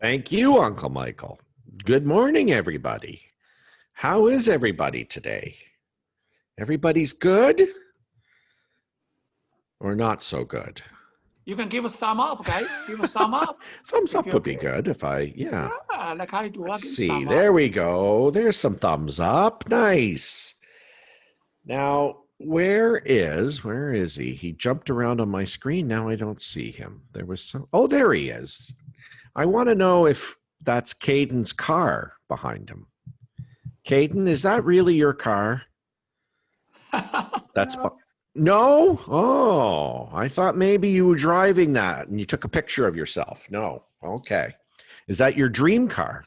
Thank you, Uncle Michael. Good morning, everybody. How is everybody today? Everybody's good or not so good? You can give a thumb up, guys. Give a thumb up. Thumbs up would be good if yeah. Like I do. Let's see. There we go. There's some thumbs up. Nice. Now, where is he? He jumped around on my screen. Now I don't see him. Oh, there he is. I want to know if that's Caden's car behind him. Caden, is that really your car? That's no? Oh, I thought maybe you were driving that and you took a picture of yourself. No. Okay. Is that your dream car?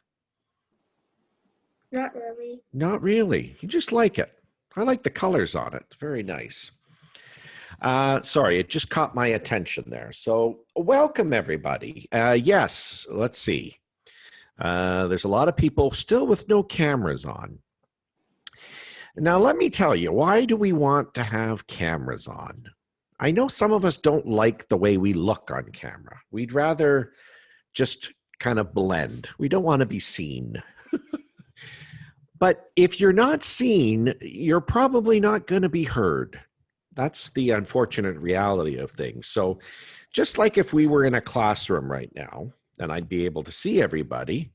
Not really. Not really. You just like it. I like the colors on it. It's very nice. Sorry, it just caught my attention there. So welcome, everybody. Yes, let's see. There's a lot of people still with no cameras on. Now, let me tell you, why do we want to have cameras on? I know some of us don't like the way we look on camera. We'd rather just kind of blend. We don't want to be seen. But if you're not seen, you're probably not going to be heard. That's the unfortunate reality of things. So just like if we were in a classroom right now, and I'd be able to see everybody,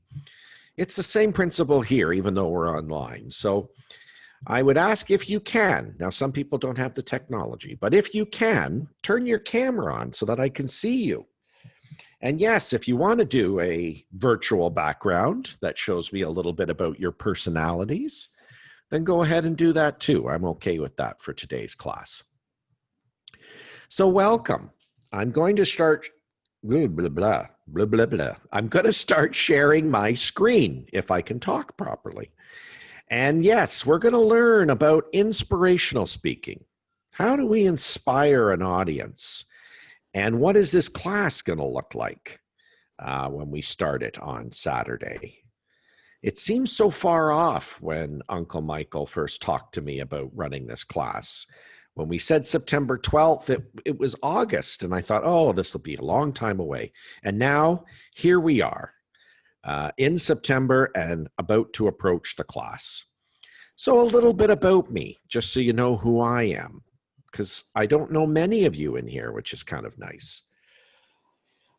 it's the same principle here, even though we're online. So I would ask if you can. Now, some people don't have the technology, but if you can, turn your camera on so that I can see you. And yes, if you want to do a virtual background that shows me a little bit about your personalities, then go ahead and do that too. I'm okay with that for today's class. So welcome. I'm going to start blah, blah, blah, blah, blah, blah. I'm going to start sharing my screen if I can talk properly. And yes, we're going to learn about inspirational speaking. How do we inspire an audience? And what is this class going to look like when we start it on Saturday? It seems so far off when Uncle Michael first talked to me about running this class. When we said September 12th, it was August, and I thought, oh, this will be a long time away. And now, here we are, in September and about to approach the class. So a little bit about me, just so you know who I am, because I don't know many of you in here, which is kind of nice.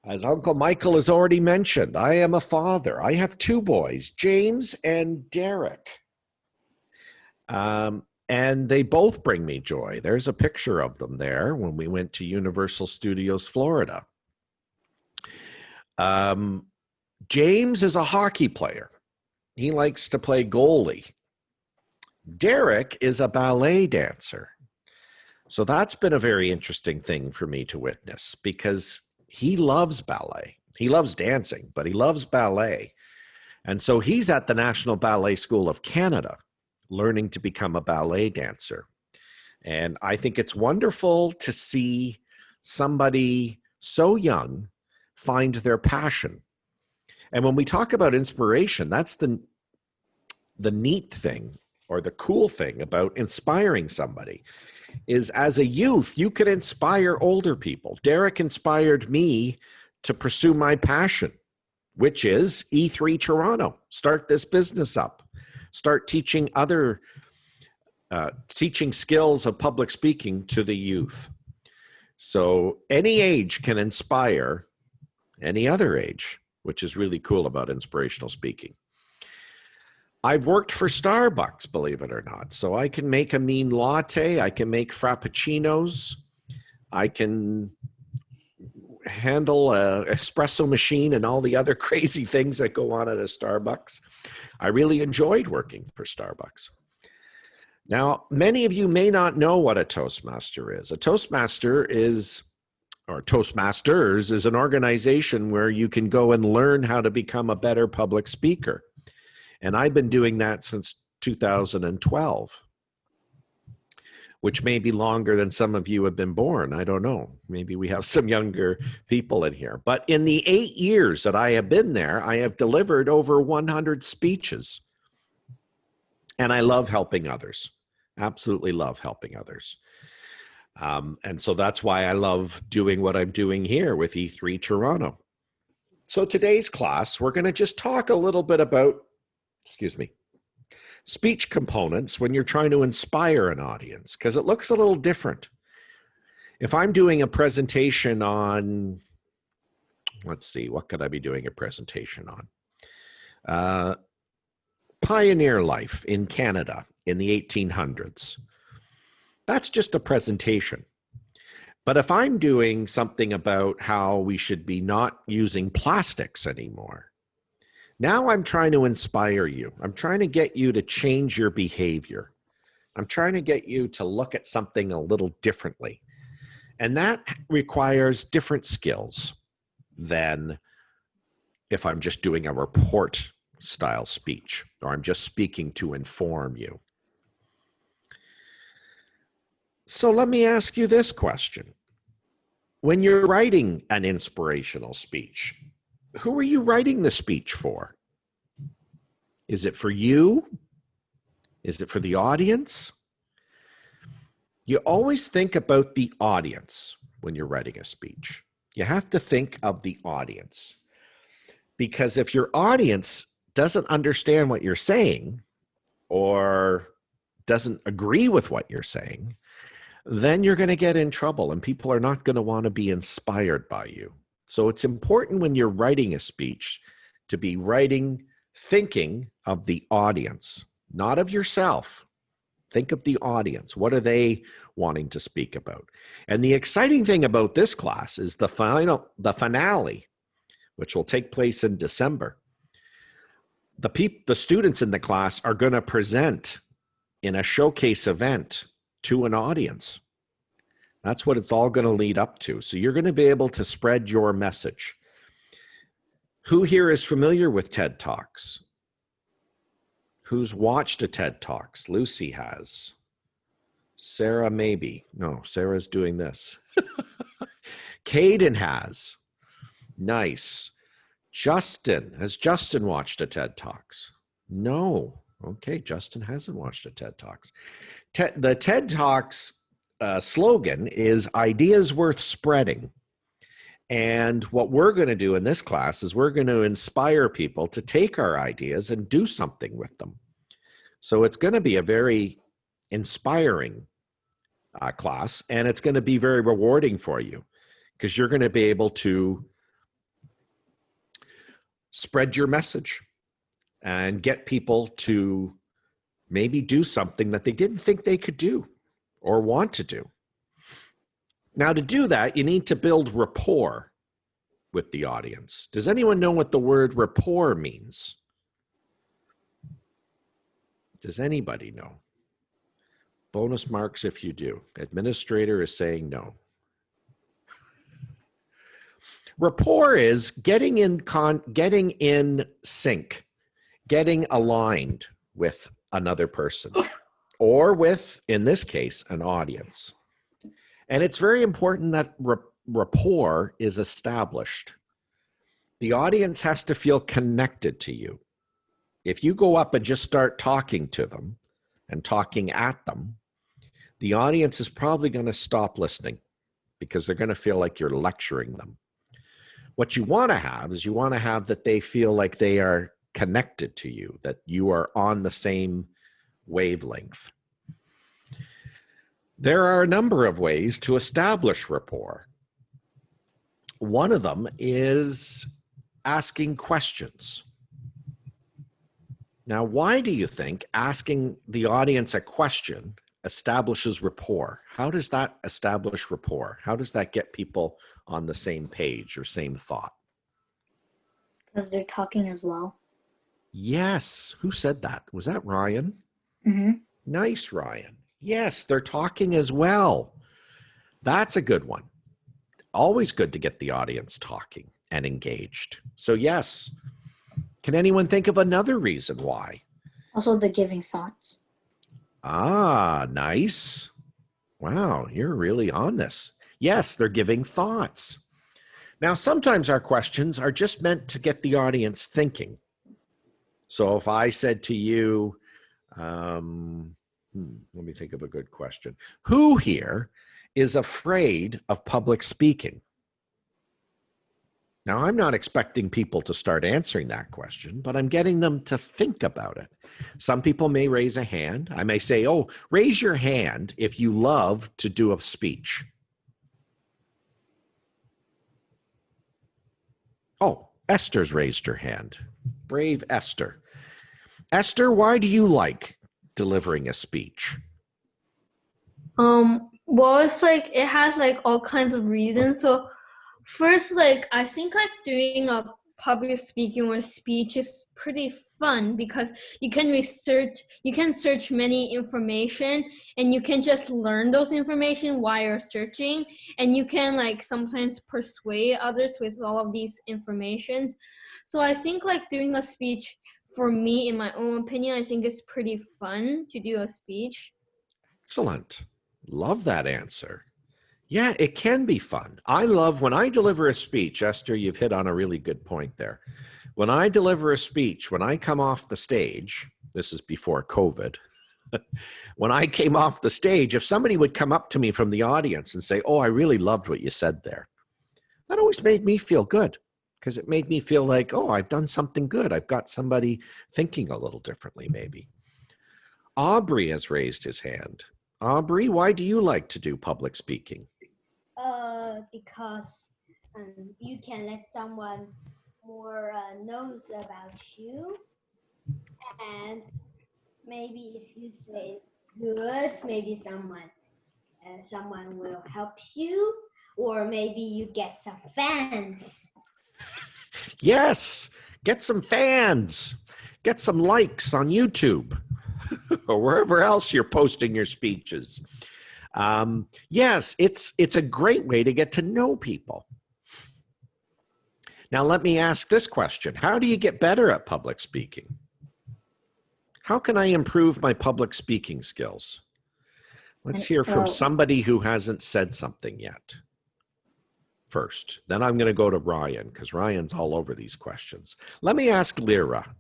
As Uncle Michael has already mentioned, I am a father. I have two boys, James and Derek. And they both bring me joy. There's a picture of them there when we went to Universal Studios, Florida. James is a hockey player. He likes to play goalie. Derek is a ballet dancer. So that's been a very interesting thing for me to witness because he loves ballet. He loves dancing, but he loves ballet. And so he's at the National Ballet School of Canada, learning to become a ballet dancer. And I think it's wonderful to see somebody so young find their passion. And when we talk about inspiration, that's the neat thing or the cool thing about inspiring somebody is as a youth, you can inspire older people. Derek inspired me to pursue my passion, which is E3 Toronto. Start this business up. Start teaching teaching skills of public speaking to the youth. So any age can inspire any other age, which is really cool about inspirational speaking. I've worked for Starbucks, believe it or not. So I can make a mean latte. I can make frappuccinos. I can handle an espresso machine and all the other crazy things that go on at a Starbucks. I really enjoyed working for Starbucks. Now, many of you may not know what a Toastmaster is. A Toastmaster Toastmasters is an organization where you can go and learn how to become a better public speaker. And I've been doing that since 2012, which may be longer than some of you have been born. I don't know. Maybe we have some younger people in here. But in the 8 years that I have been there, I have delivered over 100 speeches. And I love helping others. Absolutely love helping others. And so that's why I love doing what I'm doing here with E3 Toronto. So today's class, we're going to just talk a little bit about, speech components when you're trying to inspire an audience, because it looks a little different. If I'm doing a presentation on, let's see, what could I be doing a presentation on? Pioneer life in Canada in the 1800s. That's just a presentation. But if I'm doing something about how we should be not using plastics anymore, now I'm trying to inspire you. I'm trying to get you to change your behavior. I'm trying to get you to look at something a little differently. And that requires different skills than if I'm just doing a report style speech, or I'm just speaking to inform you. So let me ask you this question. When you're writing an inspirational speech, who are you writing the speech for? Is it for you? Is it for the audience? You always think about the audience when you're writing a speech. You have to think of the audience. Because if your audience doesn't understand what you're saying or doesn't agree with what you're saying, then you're going to get in trouble and people are not going to want to be inspired by you. So it's important when you're writing a speech to be thinking of the audience, not of yourself. Think of the audience. What are they wanting to speak about? And the exciting thing about this class is the finale, which will take place in December. The students in the class are going to present in a showcase event to an audience. That's what it's all going to lead up to. So you're going to be able to spread your message. Who here is familiar with TED Talks? Who's watched a TED Talks? Lucy has. Sarah maybe. No, Sarah's doing this. Caden has. Nice. Justin. Has Justin watched a TED Talks? No. Okay, Justin hasn't watched a TED Talks. The TED Talks slogan is ideas worth spreading. And what we're going to do in this class is we're going to inspire people to take our ideas and do something with them. So it's going to be a very inspiring class, and it's going to be very rewarding for you because you're going to be able to spread your message and get people to maybe do something that they didn't think they could do or want to do. Now, to do that, you need to build rapport with the audience. Does anyone know what the word rapport means? Does anybody know? Bonus marks if you do. Administrator is saying no. Rapport is getting in sync, getting aligned with another person, or with, in this case, an audience. And it's very important that rapport is established. The audience has to feel connected to you. If you go up and just start talking to them and talking at them, the audience is probably going to stop listening because they're going to feel like you're lecturing them. What you want to have is that they feel like they are connected to you, that you are on the same wavelength. There are a number of ways to establish rapport. One of them is asking questions. Now, why do you think asking the audience a question establishes rapport? How does that establish rapport? How does that get people on the same page or same thought? Because they're talking as well. Yes. Who said that? Was that Ryan? Mm-hmm. Nice, Ryan. Yes, they're talking as well. That's a good one. Always good to get the audience talking and engaged. So yes. Can anyone think of another reason why? Also, the giving thoughts. Ah, nice. Wow, you're really on this. Yes, they're giving thoughts. Now, sometimes our questions are just meant to get the audience thinking. So if I said to you, let me think of a good question. Who here is afraid of public speaking? Now, I'm not expecting people to start answering that question, but I'm getting them to think about it. Some people may raise a hand. I may say, oh, raise your hand if you love to do a speech. Oh, Esther's raised her hand. Brave Esther. Esther, why do you like delivering a speech? Well, it's like it has like all kinds of reasons. So first, like I think like doing a public speaking or speech is pretty fun because you can search many information and you can just learn those information while you're searching, and you can like sometimes persuade others with all of these informations. So I think like doing a speech, for me, in my own opinion, I think it's pretty fun to do a speech. Excellent. Love that answer. Yeah, it can be fun. I love when I deliver a speech. Esther, you've hit on a really good point there. When I deliver a speech, when I come off the stage, this is before COVID, when I came off the stage, if somebody would come up to me from the audience and say, oh, I really loved what you said there, that always made me feel good because it made me feel like, oh, I've done something good. I've got somebody thinking a little differently maybe. Aubrey has raised his hand. Aubrey, why do you like to do public speaking? Because you can let someone more knows about you, and maybe if you say good, maybe someone will help you, or maybe you get some fans. Yes, get some fans, get some likes on YouTube or wherever else you're posting your speeches. Yes, it's a great way to get to know people. Now, let me ask this question. How do you get better at public speaking? How can I improve my public speaking skills? Let's hear from somebody who hasn't said something yet first. Then I'm going to go to Ryan because Ryan's all over these questions. Let me ask Lyra,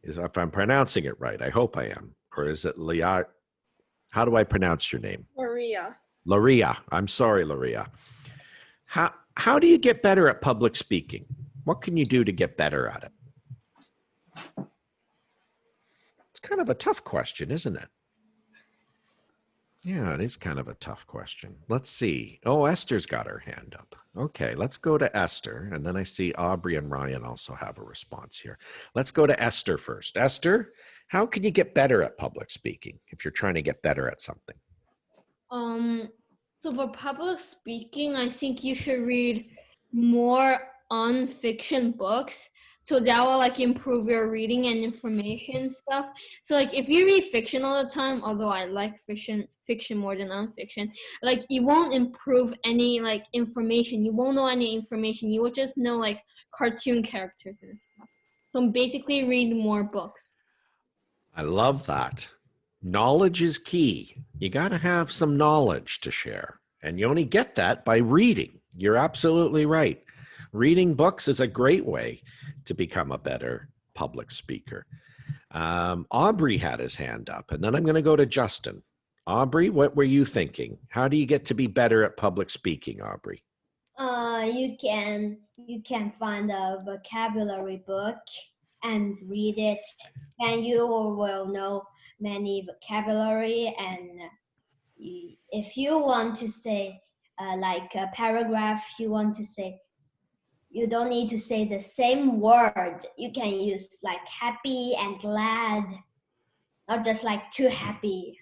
if I'm pronouncing it right. I hope I am. Or is it Leah? How do I pronounce your name? Laria. I'm sorry, Laria. How do you get better at public speaking? What can you do to get better at it? It's kind of a tough question, isn't it? Yeah, it is kind of a tough question. Let's see. Oh, Esther's got her hand up. Okay, let's go to Esther. And then I see Aubrey and Ryan also have a response here. Let's go to Esther first. Esther, how can you get better at public speaking if you're trying to get better at something? So for public speaking, I think you should read more non-fiction books. So that will like improve your reading and information stuff. So like if you read fiction all the time, although I like fiction more than nonfiction, like you won't improve any like information. You won't know any information. You will just know like cartoon characters and stuff. So basically read more books. I love that. Knowledge is key. You got to have some knowledge to share. And you only get that by reading. You're absolutely right. Reading books is a great way to become a better public speaker. Aubrey had his hand up, and then I'm going to go to Justin. Aubrey, what were you thinking? How do you get to be better at public speaking, Aubrey? You can find a vocabulary book and read it, and you will know many vocabulary. And if you want to say like a paragraph, you don't need to say the same word. You can use like happy and glad, not just like too happy.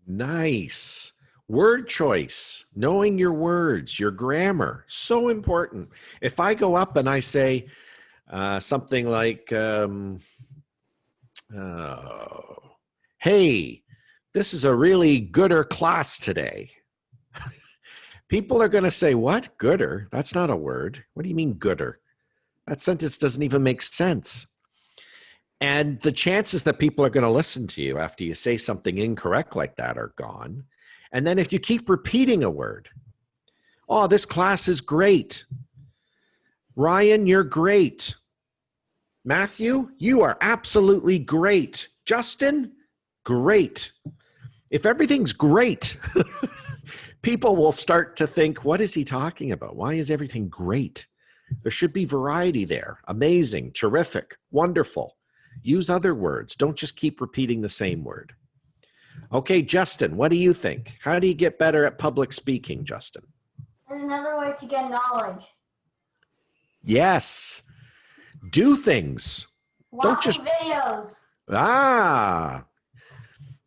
Nice. Word choice, knowing your words, your grammar, so important. If I go up and I say something like, hey, this is a really gooder class today. People are going to say, what? Gooder? That's not a word. What do you mean gooder? That sentence doesn't even make sense. And the chances that people are going to listen to you after you say something incorrect like that are gone. And then if you keep repeating a word, oh, this class is great. Ryan, you're great. Matthew, you are absolutely great. Justin, great. If everything's great, people will start to think, what is he talking about? Why is everything great? There should be variety there. Amazing, terrific, wonderful. Use other words. Don't just keep repeating the same word. Okay, Justin, what do you think? How do you get better at public speaking, Justin? There's another way to get knowledge. Yes. Do things. Don't just videos on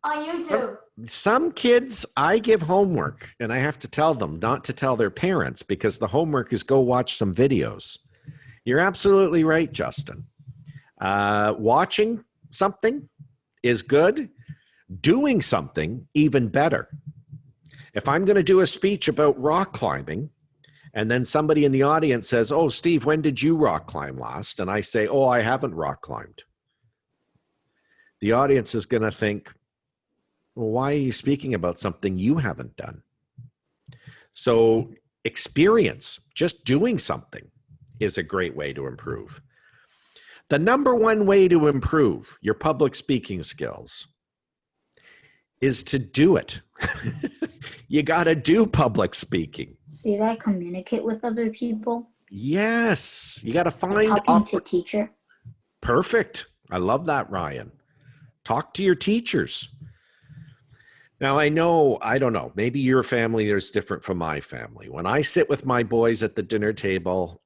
YouTube. Some kids, I give homework and I have to tell them not to tell their parents because the homework is go watch some videos. You're absolutely right, Justin. Watching something is good. Doing something even better. If I'm going to do a speech about rock climbing and then somebody in the audience says, oh, Steve, when did you rock climb last? And I say, oh, I haven't rock climbed. The audience is going to think, well, why are you speaking about something you haven't done? So experience, just doing something is a great way to improve. The number one way to improve your public speaking skills is to do it. You got to do public speaking. So you gotta communicate with other people. Yes. You got to find Talking to teacher. Perfect. I love that, Ryan. Talk to your teachers. Now, I don't know, maybe your family is different from my family. When I sit with my boys at the dinner table,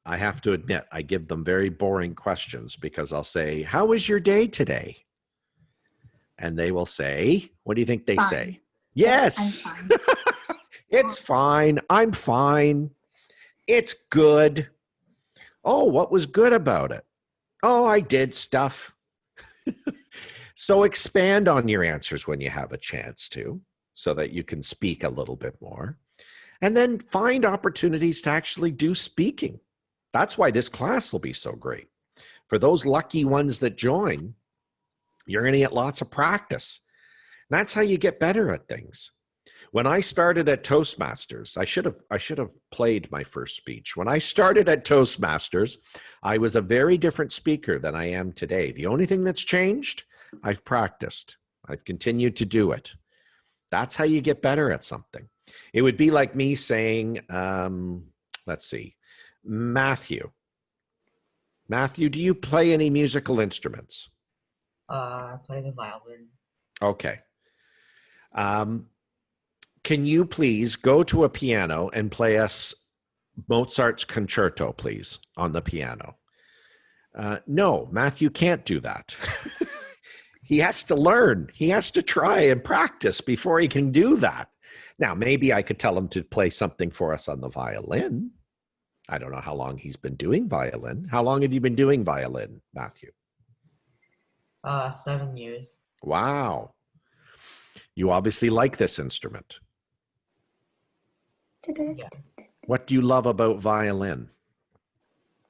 I have to admit, I give them very boring questions because I'll say, how was your day today? And they will say, what do you think they Fine. say? Yes. I'm fine. It's fine. I'm fine. It's good. Oh, what was good about it? Oh, I did stuff. So expand on your answers when you have a chance to, so that you can speak a little bit more. And then find opportunities to actually do speaking. That's why this class will be so great. For those lucky ones that join, you're going to get lots of practice. And that's how you get better at things. When I started at Toastmasters, I should have played my first speech. When I started at Toastmasters, I was a very different speaker than I am today. The only thing that's changed, I've practiced. I've continued to do it. That's how you get better at something. It would be like me saying, let's see, Matthew, do you play any musical instruments? I play the violin. Okay. Can you please go to a piano and play us Mozart's concerto, please, on the piano? No, Matthew can't do that. He has to learn. He has to try and practice before he can do that. Now, maybe I could tell him to play something for us on the violin. I don't know how long he's been doing violin. How long have you been doing violin, Matthew? 7 years. Wow. You obviously like this instrument. Yeah. What do you love about violin?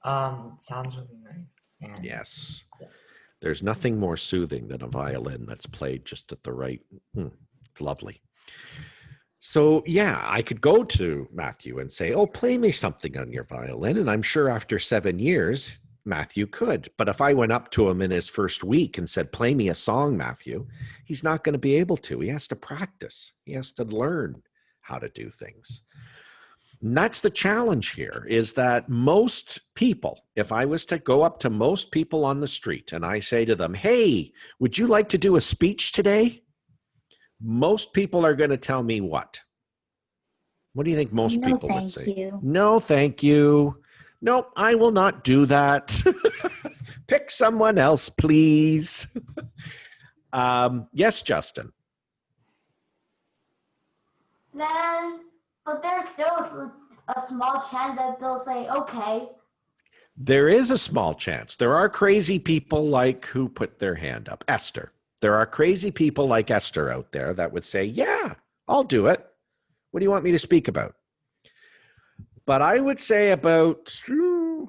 Sounds really nice. And Yes. There's nothing more soothing than a violin that's played just at the right. It's lovely. So, yeah, I could go to Matthew and say, oh, play me something on your violin. And I'm sure after 7 years, Matthew could. But if I went up to him in his first week and said, play me a song, Matthew, he's not going to be able to. He has to practice. He has to learn how to do things. And that's the challenge here, is that most people, if I was to go up to most people on the street and I say to them, hey, would you like to do a speech today? Most people are going to tell me what? What do you think most people would say? You. No, thank you. Nope, I will not do that. Pick someone else, please. Yes, Justin. Then, but there's still a small chance that they'll say, okay. There is a small chance. There are crazy people like who put their hand up. Esther. There are crazy people like Esther out there that would say, yeah, I'll do it. What do you want me to speak about? But I would say about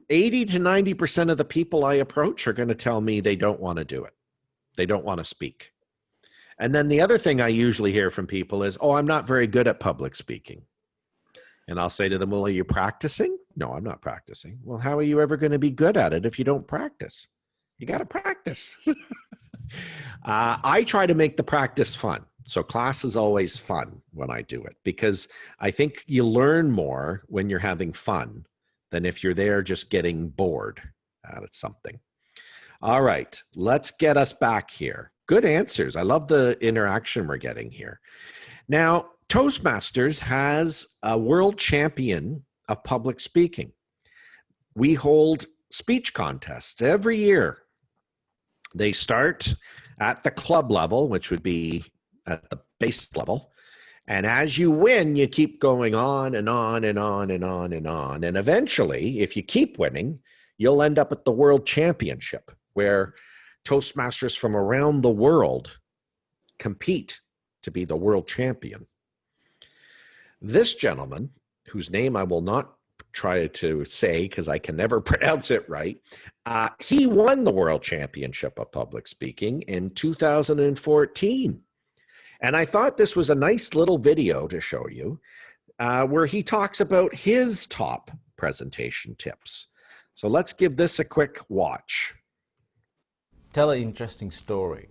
80 to 90% of the people I approach are going to tell me they don't want to do it. They don't want to speak. And then the other thing I usually hear from people is, oh, I'm not very good at public speaking. And I'll say to them, well, are you practicing? No, I'm not practicing. Well, how are you ever going to be good at it if you don't practice? You got to practice. I try to make the practice fun. So class is always fun when I do it, because I think you learn more when you're having fun than if you're there just getting bored at something. All right, let's get us back here. Good answers. I love the interaction we're getting here. Now, Toastmasters has a world champion of public speaking. We hold speech contests every year. They start at the club level, which would be at the base level. And as you win, you keep going on and on and on and on and on. And eventually, if you keep winning, you'll end up at the World Championship, where Toastmasters from around the world compete to be the world champion. This gentleman, whose name I will not try to say because I can never pronounce it right, he won the World Championship of Public Speaking in 2014. And I thought this was a nice little video to show you where he talks about his top presentation tips. So let's give this a quick watch. Tell an interesting story.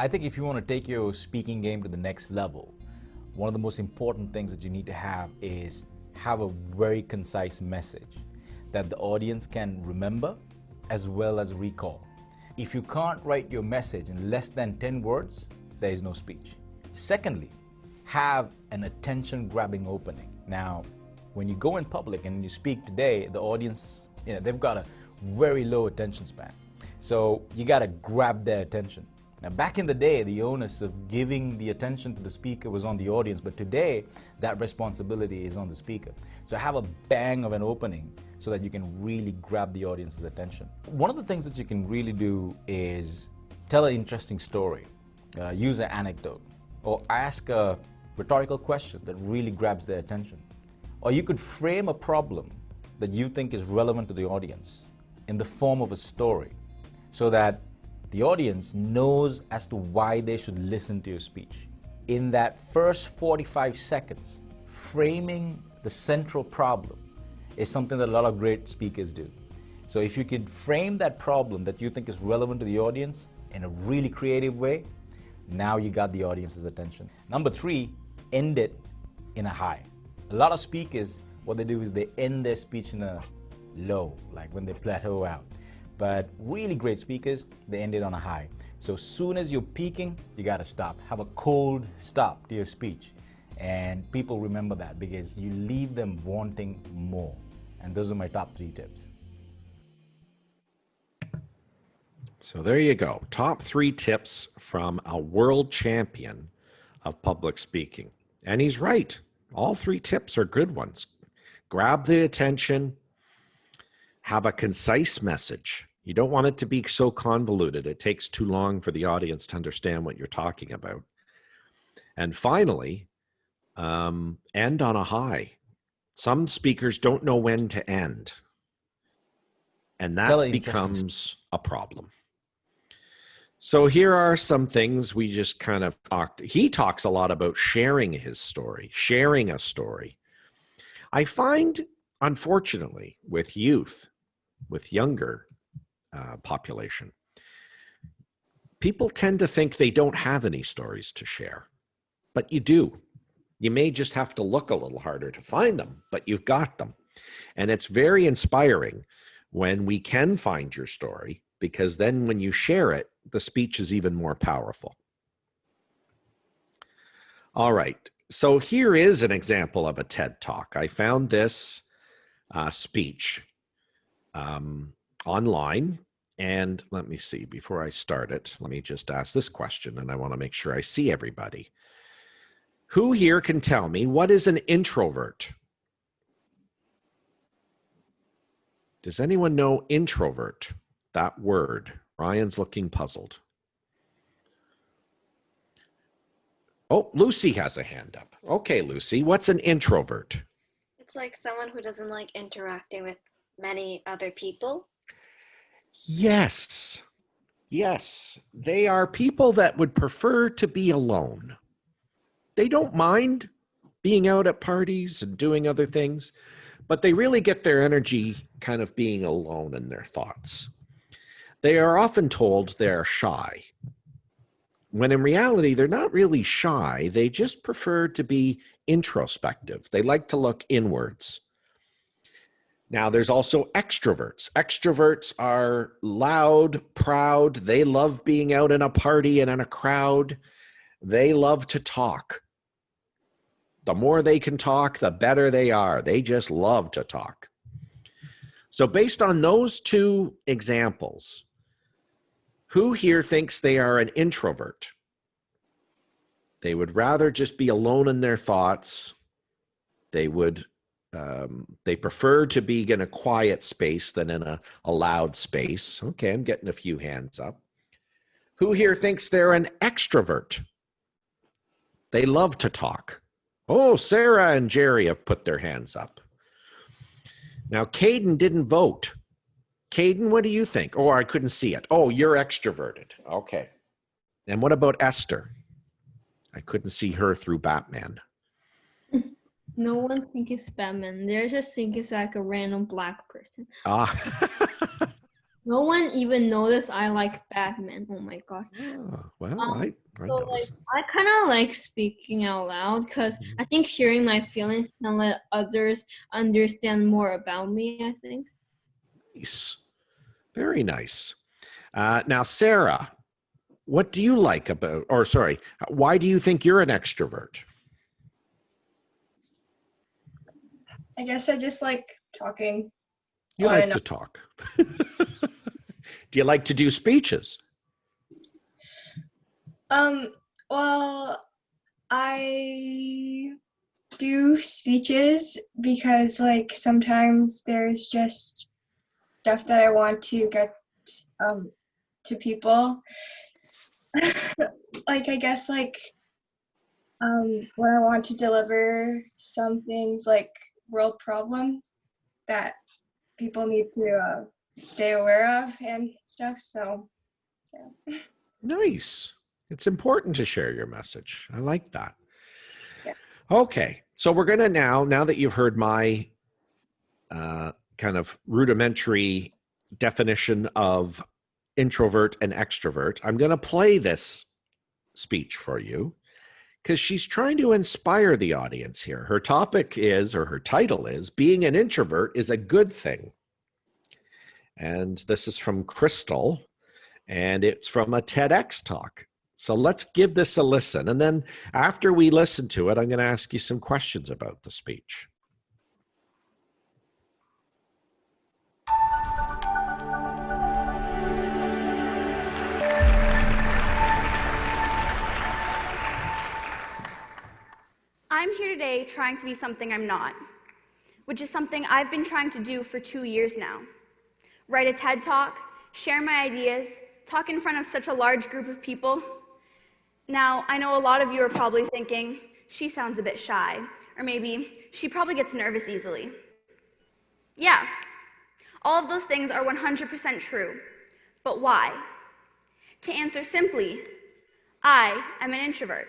I think if you want to take your speaking game to the next level, one of the most important things that you need to have is have a very concise message that the audience can remember as well as recall. If you can't write your message in less than 10 words, there is no speech. Secondly, have an attention-grabbing opening. Now, when you go in public and you speak today, the audience, they've got a very low attention span. So you got to grab their attention. Now, back in the day, the onus of giving the attention to the speaker was on the audience, but today, that responsibility is on the speaker. So have a bang of an opening so that you can really grab the audience's attention. One of the things that you can really do is tell an interesting story, use an anecdote, or ask a rhetorical question that really grabs their attention. Or you could frame a problem that you think is relevant to the audience in the form of a story so that the audience knows as to why they should listen to your speech. In that first 45 seconds, framing the central problem is something that a lot of great speakers do. So if you could frame that problem that you think is relevant to the audience in a really creative way, now you got the audience's attention. Number 3, end it in a high. A lot of speakers, what they do is they end their speech in a low, like when they plateau out. But really great speakers, they end it on a high. So as soon as you're peaking, you gotta stop. Have a cold stop to your speech. And people remember that because you leave them wanting more. And those are my top 3 tips. So there you go. Top 3 tips from a world champion of public speaking. And he's right. All 3 tips are good ones. Grab the attention. Have a concise message. You don't want it to be so convoluted. It takes too long for the audience to understand what you're talking about. And finally, end on a high. Some speakers don't know when to end. And that becomes a problem. So here are some things we just kind of talked. He talks a lot about sharing his story, sharing a story. I find, unfortunately, with youth, with younger population, people tend to think they don't have any stories to share, but you do. You may just have to look a little harder to find them, but you've got them. And it's very inspiring when we can find your story, because then when you share it, the speech is even more powerful. All right, so here is an example of a TED Talk. I found this speech online. And let me see, before I start it, let me just ask this question, and I want to make sure I see everybody. Who here can tell me what is an introvert? Does anyone know introvert, that word? Ryan's looking puzzled. Oh, Lucy has a hand up. Okay, Lucy, what's an introvert? It's like someone who doesn't like interacting with many other people. Yes. Yes. They are people that would prefer to be alone. They don't mind being out at parties and doing other things, but they really get their energy kind of being alone in their thoughts. They are often told they're shy. when in reality, they're not really shy. They just prefer to be introspective. They like to look inwards. Now, there's also extroverts. Extroverts are loud, proud. They love being out in a party and in a crowd. They love to talk. The more they can talk, the better they are. They just love to talk. So based on those two examples, who here thinks they are an introvert? They would rather just be alone in their thoughts. They prefer to be in a quiet space than in a loud space. Okay, I'm getting a few hands up. Who here thinks they're an extrovert? They love to talk. Oh, Sarah and Jerry have put their hands up. Now, Caden didn't vote. Caden, what do you think? Oh, I couldn't see it. Oh, you're extroverted. Okay. And what about Esther? I couldn't see her through Batman. No one thinks it's Batman. They just think it's like a random black person. No one even noticed I like Batman. Oh my god. Oh, well, I So noticed. I kind of like speaking out loud because I think sharing my feelings can let others understand more about me, I think. Nice. Very nice. Now, Sarah, what do you like about, or sorry, why do you think you're an extrovert? I guess I just like talking. You Why like not? to talk. Do you like to do speeches? Well, I do speeches because like sometimes there's just stuff that I want to get to people. Like I guess like when I want to deliver some things like world problems that people need to stay aware of and stuff. So, yeah. Nice. It's important to share your message. I like that. Yeah. Okay. So we're going to now that you've heard my kind of rudimentary definition of introvert and extrovert, I'm going to play this speech for you because she's trying to inspire the audience here. Her topic is, or her title is, Being an Introvert is a Good Thing. And this is from Crystal, and it's from a TEDx talk. So let's give this a listen. And then after we listen to it, I'm going to ask you some questions about the speech. I'm here today trying to be something I'm not, which is something I've been trying to do for 2 years now. Write a TED Talk, share my ideas, talk in front of such a large group of people. Now, I know a lot of you are probably thinking, she sounds a bit shy, or maybe she probably gets nervous easily. Yeah, all of those things are 100% true, but why? To answer simply, I am an introvert.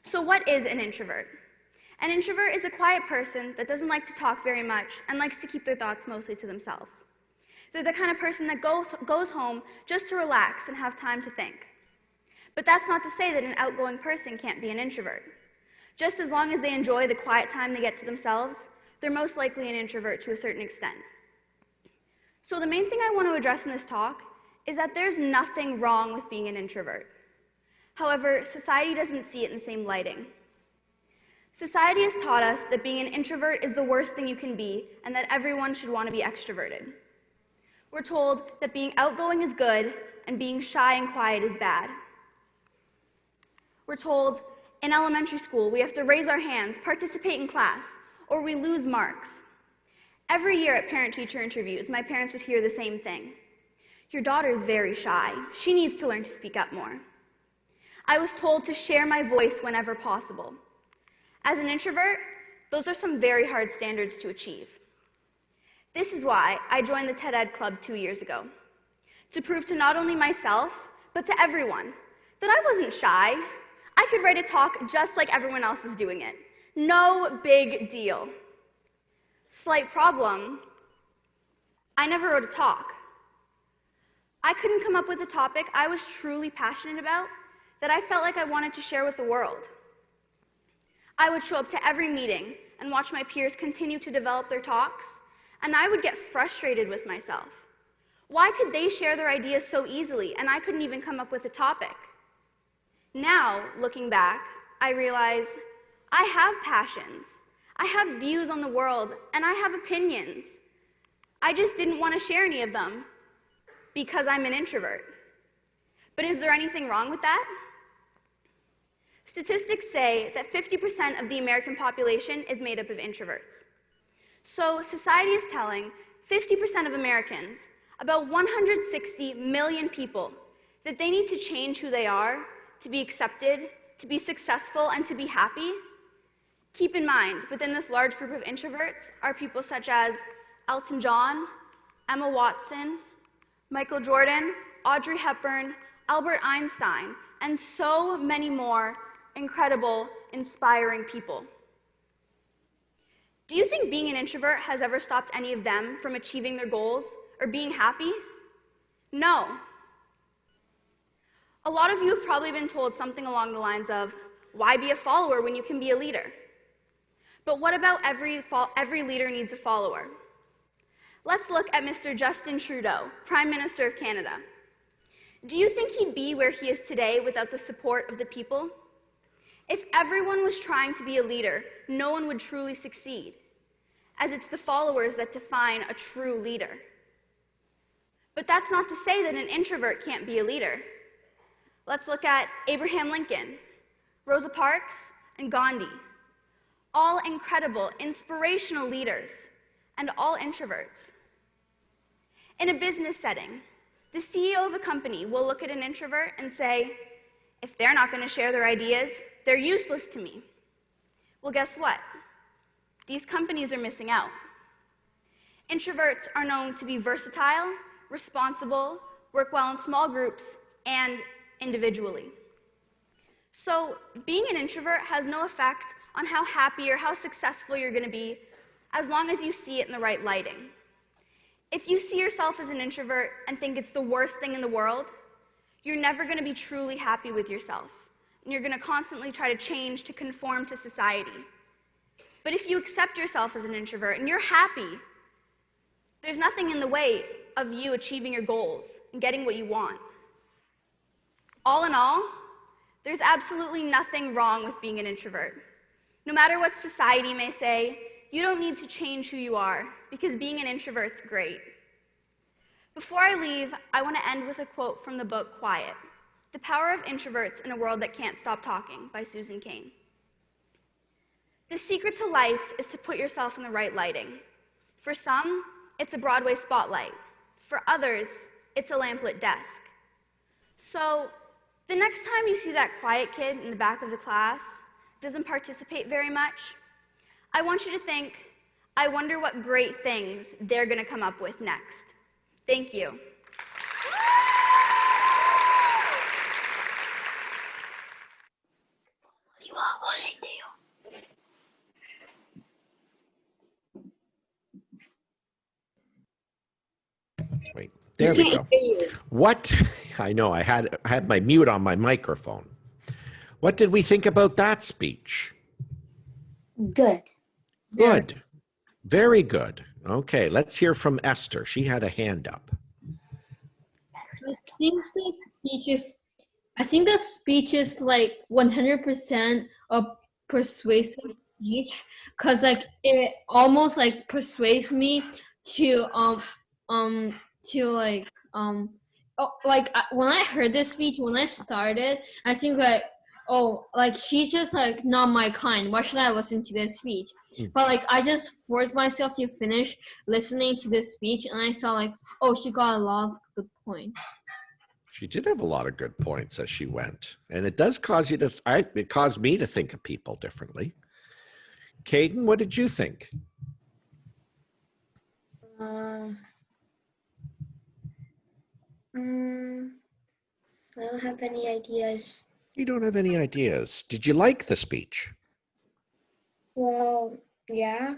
So what is an introvert? An introvert is a quiet person that doesn't like to talk very much and likes to keep their thoughts mostly to themselves. They're the kind of person that goes home just to relax and have time to think. But that's not to say that an outgoing person can't be an introvert. Just as long as they enjoy the quiet time they get to themselves, they're most likely an introvert to a certain extent. So the main thing I want to address in this talk is that there's nothing wrong with being an introvert. However, society doesn't see it in the same lighting. Society has taught us that being an introvert is the worst thing you can be and that everyone should want to be extroverted. We're told that being outgoing is good and being shy and quiet is bad. We're told in elementary school we have to raise our hands, participate in class, or we lose marks. Every year at parent-teacher interviews, my parents would hear the same thing. Your daughter is very shy. She needs to learn to speak up more. I was told to share my voice whenever possible. As an introvert, those are some very hard standards to achieve. This is why I joined the TED Club 2 years ago, to prove to not only myself, but to everyone, that I wasn't shy. I could write a talk just like everyone else is doing it. No big deal. Slight problem, I never wrote a talk. I couldn't come up with a topic I was truly passionate about that I felt like I wanted to share with the world. I would show up to every meeting and watch my peers continue to develop their talks, and I would get frustrated with myself. Why could they share their ideas so easily and I couldn't even come up with a topic? Now, looking back, I realize I have passions, I have views on the world, and I have opinions. I just didn't want to share any of them because I'm an introvert. But is there anything wrong with that? Statistics say that 50% of the American population is made up of introverts. So society is telling 50% of Americans, about 160 million people, that they need to change who they are to be accepted, to be successful, and to be happy. Keep in mind, within this large group of introverts are people such as Elton John, Emma Watson, Michael Jordan, Audrey Hepburn, Albert Einstein, and so many more incredible, inspiring people. Do you think being an introvert has ever stopped any of them from achieving their goals or being happy? No. A lot of you have probably been told something along the lines of, why be a follower when you can be a leader? But what about every leader needs a follower? Let's look at Mr. Justin Trudeau, Prime Minister of Canada. Do you think he'd be where he is today without the support of the people? If everyone was trying to be a leader, no one would truly succeed, as it's the followers that define a true leader. But that's not to say that an introvert can't be a leader. Let's look at Abraham Lincoln, Rosa Parks, and Gandhi. All incredible, inspirational leaders, and all introverts. In a business setting, the CEO of a company will look at an introvert and say, if they're not going to share their ideas, they're useless to me. Well, guess what? These companies are missing out. Introverts are known to be versatile, responsible, work well in small groups, and individually. So being an introvert has no effect on how happy or how successful you're going to be as long as you see it in the right lighting. If you see yourself as an introvert and think it's the worst thing in the world, you're never going to be truly happy with yourself. And you're going to constantly try to change to conform to society. But if you accept yourself as an introvert and you're happy, there's nothing in the way of you achieving your goals and getting what you want. All in all, there's absolutely nothing wrong with being an introvert. No matter what society may say, you don't need to change who you are, because being an introvert's great. Before I leave, I want to end with a quote from the book Quiet: The Power of Introverts in a World That Can't Stop Talking by Susan Cain. The secret to life is to put yourself in the right lighting. For some, it's a Broadway spotlight. For others, it's a lamplit desk. So, the next time you see that quiet kid in the back of the class, doesn't participate very much, I want you to think, I wonder what great things they're going to come up with next. Thank you. Wait, there we go. What? I know, I had my mute on my microphone. What did we think about that speech? Good. Good. Very good. Okay, let's hear from Esther. She had a hand up. I think the speech is like 100% a persuasive speech, because like it almost like persuades me to when I heard this speech, when I started, I think like, oh, like she's just like not my kind. Why should I listen to this speech? But like I just forced myself to finish listening to this speech, and I saw like, oh, she got a lot of good points. She did have a lot of good points as she went, and it does cause you to. It caused me to think of people differently. Caden, what did you think? I don't have any ideas. You don't have any ideas. Did you like the speech? Well, yeah.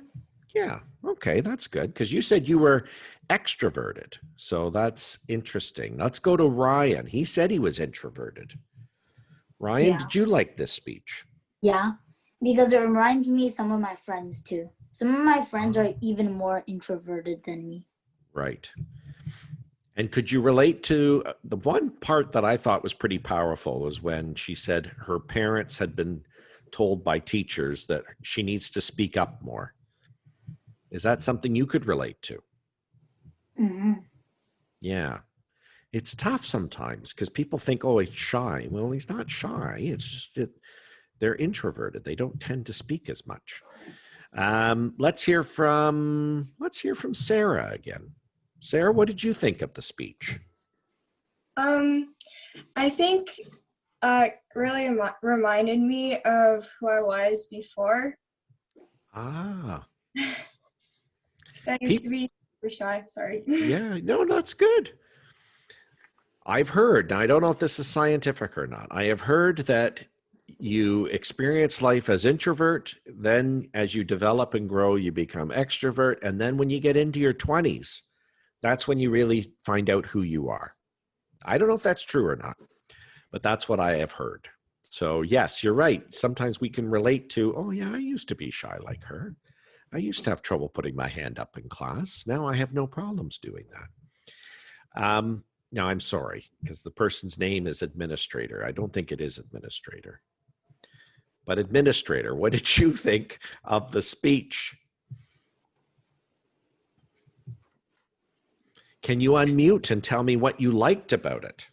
Yeah. Okay, that's good, because you said you were extroverted, so that's interesting. Let's go to Ryan. He said he was introverted. Ryan, Yeah. did you like this speech? Yeah, because it reminds me of some of my friends too. Some of my friends are even more introverted than me. Right. And could you relate to the one part that I thought was pretty powerful was when she said her parents had been told by teachers that she needs to speak up more. Is that something you could relate to? Mm-hmm. Yeah. It's tough sometimes because people think, oh, he's shy. Well, he's not shy. It's just that they're introverted. They don't tend to speak as much. Let's hear from Sarah again. Sarah, what did you think of the speech? I think really reminded me of who I was before. Ah. Because I used to be super shy, sorry. Yeah, no, that's good. I've heard, now I don't know if this is scientific or not, I have heard that you experience life as introvert, then as you develop and grow, you become extrovert, and then when you get into your 20s, that's when you really find out who you are. I don't know if that's true or not, but that's what I have heard. So yes, you're right. Sometimes we can relate to, oh yeah, I used to be shy like her. I used to have trouble putting my hand up in class. Now I have no problems doing that. Now I'm sorry, because the person's name is administrator. I don't think it is administrator. But administrator, what did you think of the speech? Can you unmute and tell me what you liked about it?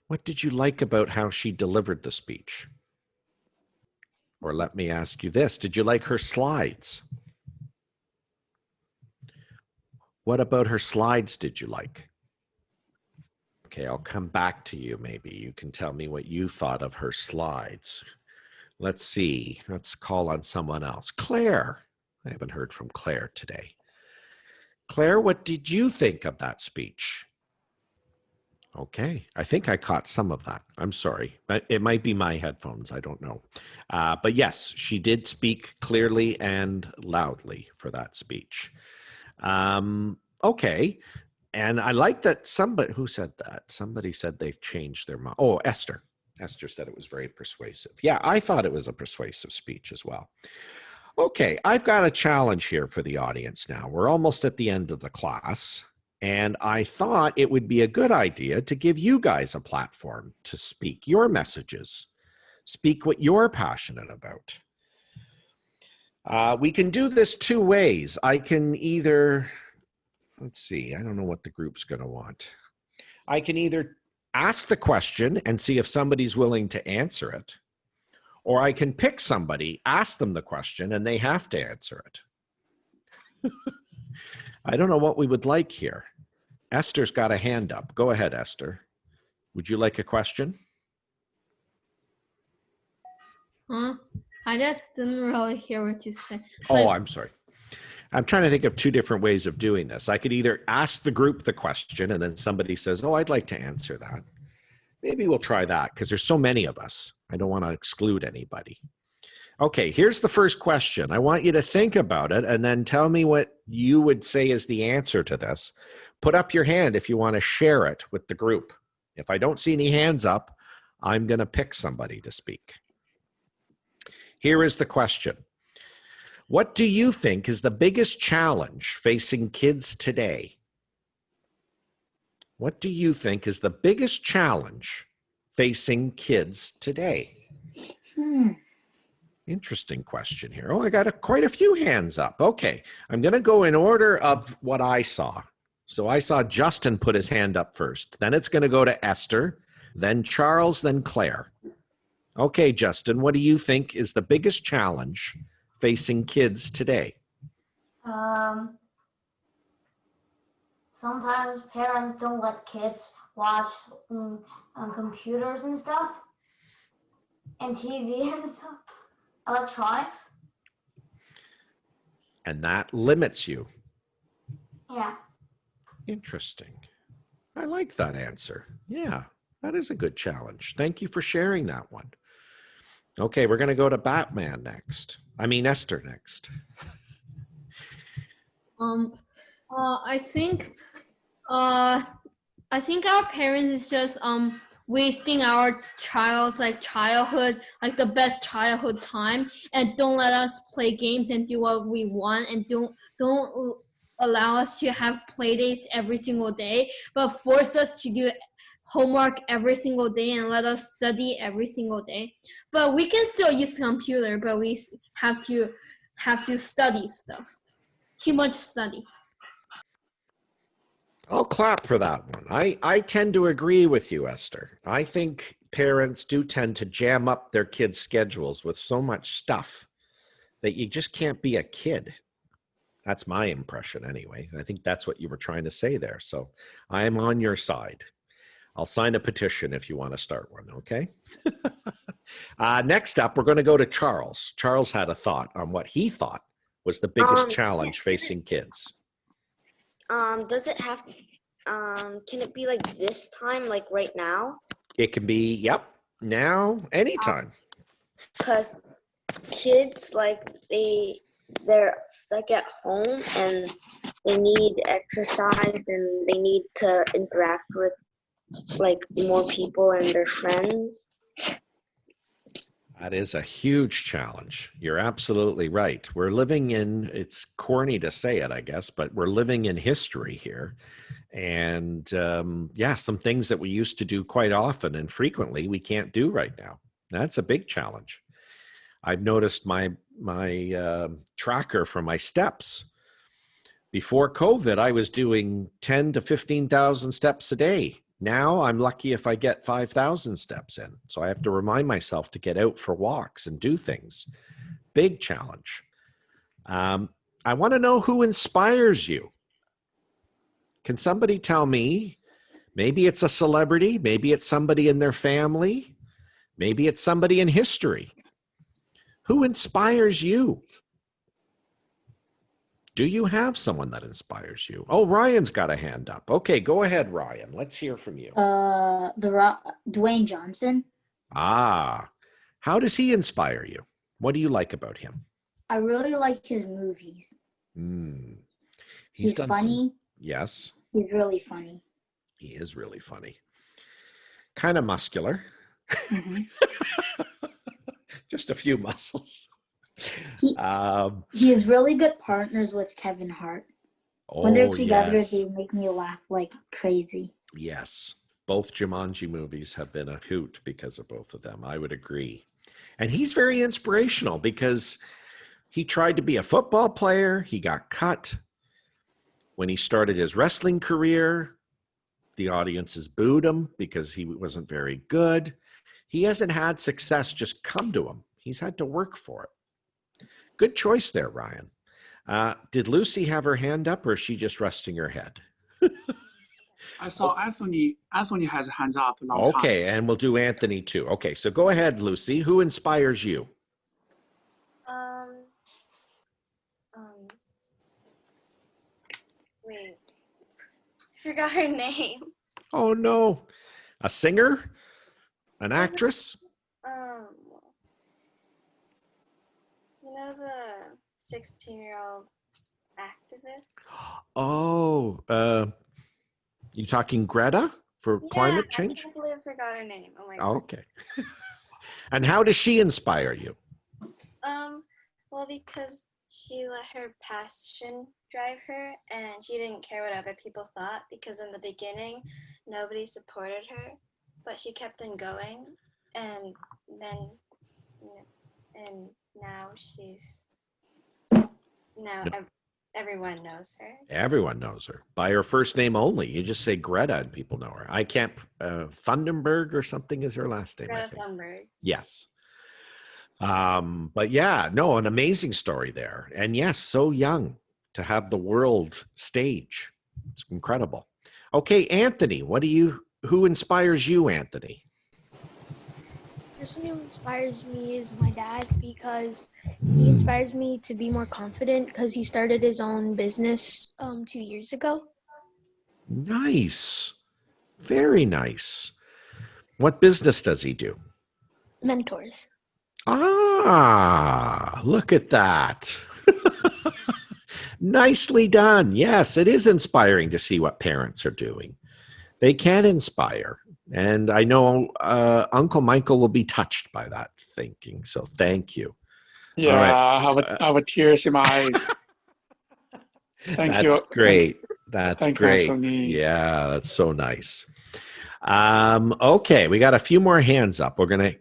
What did you like about how she delivered the speech? Or let me ask you this, did you like her slides? What about her slides did you like? Okay, I'll come back to you maybe. You can tell me what you thought of her slides. Let's see, let's call on someone else. Claire, I haven't heard from Claire today. Claire, what did you think of that speech? Okay, I think I caught some of that. I'm sorry, but it might be my headphones. I don't know. But yes, she did speak clearly and loudly for that speech. Okay, and I like that somebody, who said that? Somebody said they've changed their mind. Oh, Esther. Esther said it was very persuasive. Yeah, I thought it was a persuasive speech as well. Okay, I've got a challenge here for the audience now. We're almost at the end of the class, and I thought it would be a good idea to give you guys a platform to speak your messages, speak what you're passionate about. We can do this two ways. I can either, let's see, I don't know what the group's going to want. I can either ask the question and see if somebody's willing to answer it, or I can pick somebody, ask them the question, and they have to answer it. I don't know what we would like here. Esther's got a hand up. Go ahead, Esther. Would you like a question? I just didn't really hear what you said. Oh, I'm sorry. I'm trying to think of two different ways of doing this. I could either ask the group the question and then somebody says, oh, I'd like to answer that. Maybe we'll try that because there's so many of us. I don't want to exclude anybody. Okay, here's the first question. I want you to think about it and then tell me what you would say is the answer to this. Put up your hand if you want to share it with the group. If I don't see any hands up, I'm going to pick somebody to speak. Here is the question. What do you think is the biggest challenge facing kids today? What do you think is the biggest challenge facing kids today? Interesting question here. Oh, I got quite a few hands up. Okay, I'm going to go in order of what I saw. So I saw Justin put his hand up first. Then it's going to go to Esther, then Charles, then Claire. Okay, Justin, what do you think is the biggest challenge facing kids today? Sometimes parents don't let kids watch on computers and stuff, and TV and stuff, electronics. And that limits you. Yeah. Interesting. I like that answer. Yeah, that is a good challenge. Thank you for sharing that one. Okay, we're going to go to Batman next. I mean, Esther next. I think our parents is just wasting our child's like childhood, like the best childhood time, and don't let us play games and do what we want, and don't allow us to have play dates every single day, but force us to do homework every single day and let us study every single day. But we can still use computer, but we have to study stuff. Too much study. I'll clap for that one. I tend to agree with you, Esther. I think parents do tend to jam up their kids' schedules with so much stuff that you just can't be a kid. That's my impression anyway. I think that's what you were trying to say there. So I am on your side. I'll sign a petition if you want to start one, okay? Next up, we're going to go to Charles. Charles had a thought on what he thought was the biggest challenge facing kids. Does it have, can it be like this time, like right now? It can be, yep, now, anytime. Because kids, like, they're stuck at home and they need exercise and they need to interact with, like, more people and their friends. That is a huge challenge. You're absolutely right. We're living in, it's corny to say it, I guess, but we're living in history here. And yeah, some things that we used to do quite often and frequently we can't do right now. That's a big challenge. I've noticed my tracker for my steps. Before COVID, I was doing 10 to 15,000 steps a day. Now I'm lucky if I get 5,000 steps in. So I have to remind myself to get out for walks and do things. Big challenge. I want to know who inspires you. Can somebody tell me? Maybe it's a celebrity. Maybe it's somebody in their family. Maybe it's somebody in history. Who inspires you? Do you have someone that inspires you? Oh, Ryan's got a hand up. Okay, go ahead, Ryan. Let's hear from you. Dwayne Johnson. Ah, how does he inspire you? What do you like about him? I really like his movies. He's funny. Yes. He's really funny. He is really funny. Kind of muscular. Mm-hmm. Just a few muscles. He has really good partners with Kevin Hart. When they're together, yes. They make me laugh like crazy. Yes. Both Jumanji movies have been a hoot because of both of them. I would agree. And he's very inspirational because he tried to be a football player. He got cut. When he started his wrestling career, the audiences booed him because he wasn't very good. He hasn't had success just come to him. He's had to work for it. Good choice there, Ryan. Did Lucy have her hand up or is she just resting her head? I saw Anthony. Anthony has hands up. A long Okay, time. and we'll do Anthony too. Okay, so go ahead, Lucy. Who inspires you? Wait, forgot her name. Oh no, a singer, an actress. You know the 16-year-old activist? Oh, you talking Greta for climate change? I can't believe I forgot her name. Oh my God. Okay. And how does she inspire you? Well, because she let her passion drive her and she didn't care what other people thought, because in the beginning nobody supported her, but she kept on going, and then and now everyone knows her. Everyone knows her by her first name only. You just say Greta and people know her. I can't, Thunberg or something is her last name. Greta Thunberg. Yes. But yeah, no, an amazing story there. And yes, so young to have the world stage. It's incredible. Okay, Anthony, who inspires you, Anthony? The person who inspires me is my dad, because he inspires me to be more confident because he started his own business 2 years ago. Nice. Very nice. What business does he do? Mentors. Ah, look at that. Nicely done. Yes, it is inspiring to see what parents are doing. They can inspire. And I know Uncle Michael will be touched by that thinking. So thank you. Yeah, right. I have tears in my eyes. Thank you. That's great. That's Thank great. you, Anthony. Yeah, that's so nice. Okay, we got a few more hands up. We're going to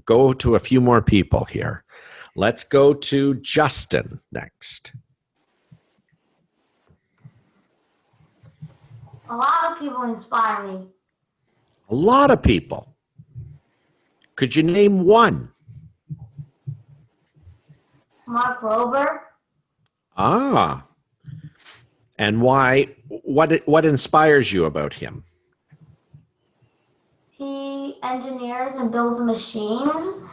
go to a few more people here. Let's go to Justin next. A lot of people inspire me. A lot of people. Could you name one? Mark Rober. Ah. And why? What inspires you about him? He engineers and builds machines,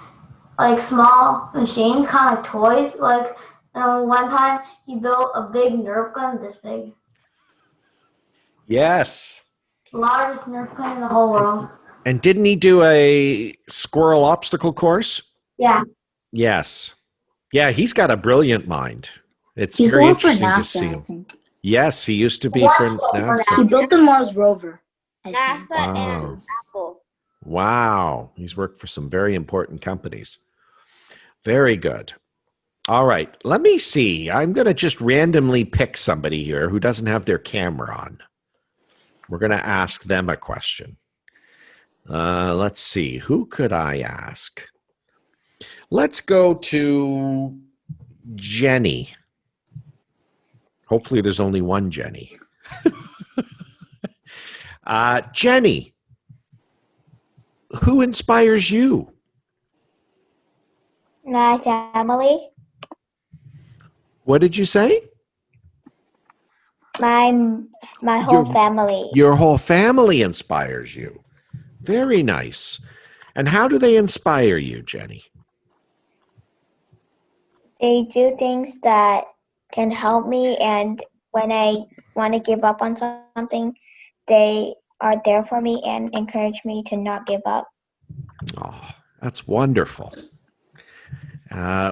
like small machines, kind of like toys. Like one time he built a big Nerf gun this big. Yes. Largest Nerf gun in the whole world. And didn't he do a squirrel obstacle course? Yeah. Yes. Yeah, he's got a brilliant mind. It's He's very going for interesting to NASA, see I him. think. Yes, he used to be for NASA. He built the Mars rover. I think. NASA Wow. and Apple. Wow. He's worked for some very important companies. Very good. All right. Let me see. I'm going to just randomly pick somebody here who doesn't have their camera on. We're going to ask them a question. Let's see. Who could I ask? Let's go to Jenny. Hopefully there's only one Jenny. Jenny, who inspires you? My family. What did you say? My whole family. Your whole family inspires you. Very nice. And how do they inspire you, Jenny? They do things that can help me, and when I want to give up on something, they are there for me and encourage me to not give up. Oh, that's wonderful.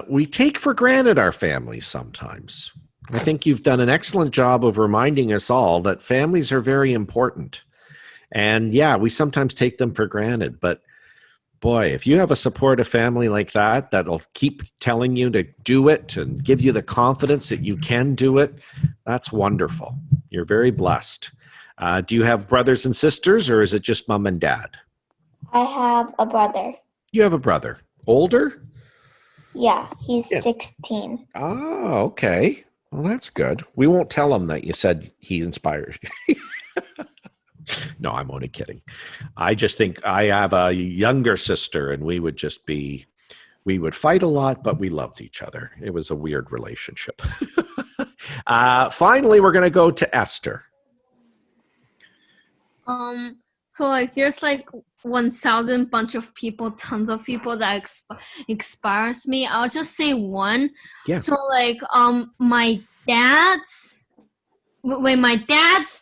We take for granted our families sometimes. I think you've done an excellent job of reminding us all that families are very important. And yeah, we sometimes take them for granted. But boy, if you have a supportive family like that, that'll keep telling you to do it and give you the confidence that you can do it, that's wonderful. You're very blessed. Do you have brothers and sisters, or is it just mom and dad? I have a brother. You have a brother. Older? Yeah, he's 16. Oh, okay. Well, that's good. We won't tell him that you said he inspires you. No, I'm only kidding. I just think I have a younger sister, and we would fight a lot, but we loved each other. It was a weird relationship. Finally, we're going to go to Esther. So like there's like 1,000 bunch of people, tons of people that inspires me. I'll just say one. Yeah. So like my dad's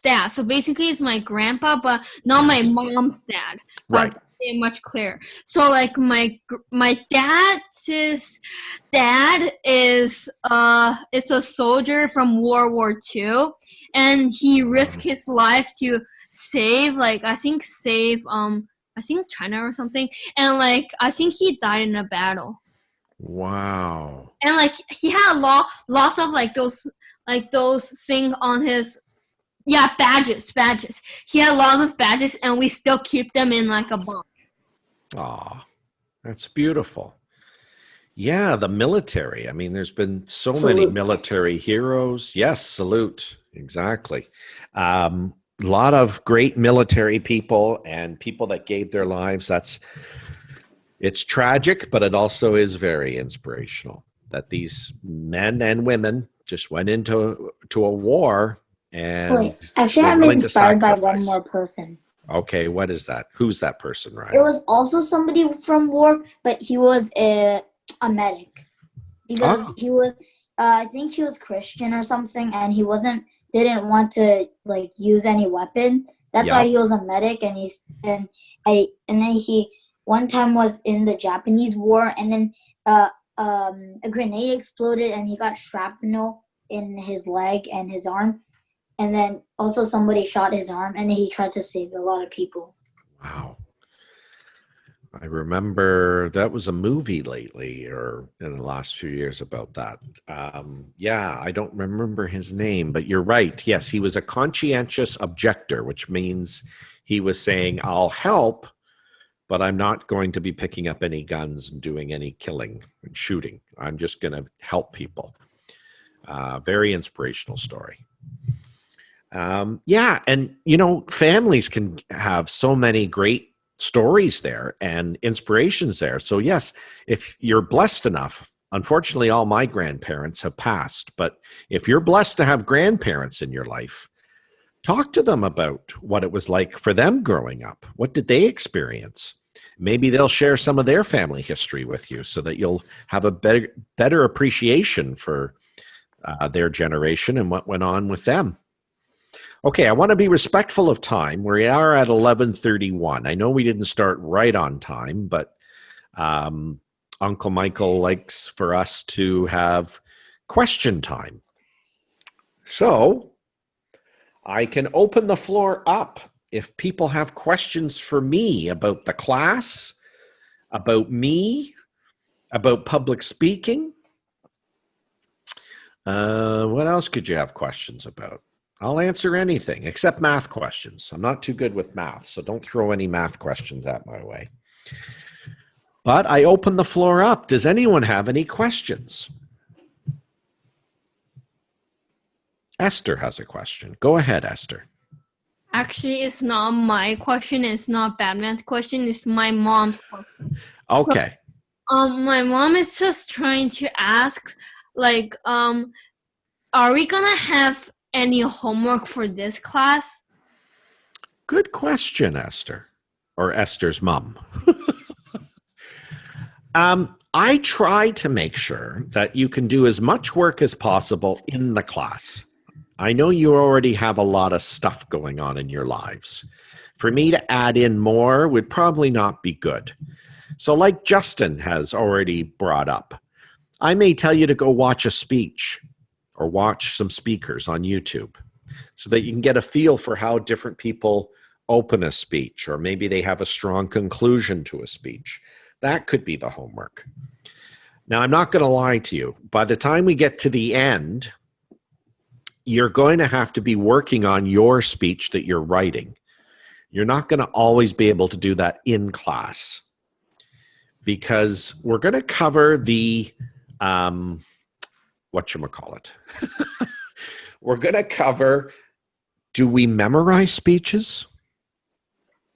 dad. So basically it's my grandpa, but not my mom's dad. Right. Say much clearer. So like my dad's dad is a soldier from World War II, and he risked his life to save China or something, and like I think he died in a battle. Wow. And like he had lots of like those things on his badges. He had lots of badges, and we still keep them in like a box. Aw, that's beautiful. Yeah, the military. I mean, there's been so many military heroes. Yes, salute. Exactly. A lot of great military people and people that gave their lives. It's tragic, but it also is very inspirational that these men and women just went into a war and Wait, actually, I'm inspired by one more person. Okay, what is that? Who's that person, Ryan? It was also somebody from war, but he was a medic because he was. I think he was Christian or something, and he didn't want to like use any weapon. That's why he was a medic, and then he one time was in the Japanese war, and then a grenade exploded, and he got shrapnel in his leg and his arm, and then also somebody shot his arm, and he tried to save a lot of people. Wow. I remember that was a movie lately or in the last few years about that. Yeah, I don't remember his name, but you're right. Yes, he was a conscientious objector, which means he was saying, I'll help, but I'm not going to be picking up any guns and doing any killing and shooting. I'm just going to help people. Very inspirational story. Yeah, and families can have so many great stories there and inspirations there. So yes, if you're blessed enough, unfortunately, all my grandparents have passed, but if you're blessed to have grandparents in your life, talk to them about what it was like for them growing up. What did they experience? Maybe they'll share some of their family history with you so that you'll have a better appreciation for their generation and what went on with them. Okay, I want to be respectful of time. We are at 11:31. I know we didn't start right on time, but Uncle Michael likes for us to have question time. So I can open the floor up if people have questions for me about the class, about me, about public speaking. What else could you have questions about? I'll answer anything except math questions. I'm not too good with math, so don't throw any math questions at my way. But I open the floor up. Does anyone have any questions? Esther has a question. Go ahead, Esther. Actually, it's not my question. It's not bad math question. It's my mom's question. Okay. So, my mom is just trying to ask, like, are we gonna have any homework for this class? Good question, Esther, or Esther's mom. I try to make sure that you can do as much work as possible in the class. I know you already have a lot of stuff going on in your lives. For me to add in more would probably not be good. So like Justin has already brought up, I may tell you to go watch a speech or watch some speakers on YouTube so that you can get a feel for how different people open a speech, or maybe they have a strong conclusion to a speech. That could be the homework. Now, I'm not going to lie to you. By the time we get to the end, you're going to have to be working on your speech that you're writing. You're not going to always be able to do that in class because we're going to cover the whatchamacallit. We're going to cover, do we memorize speeches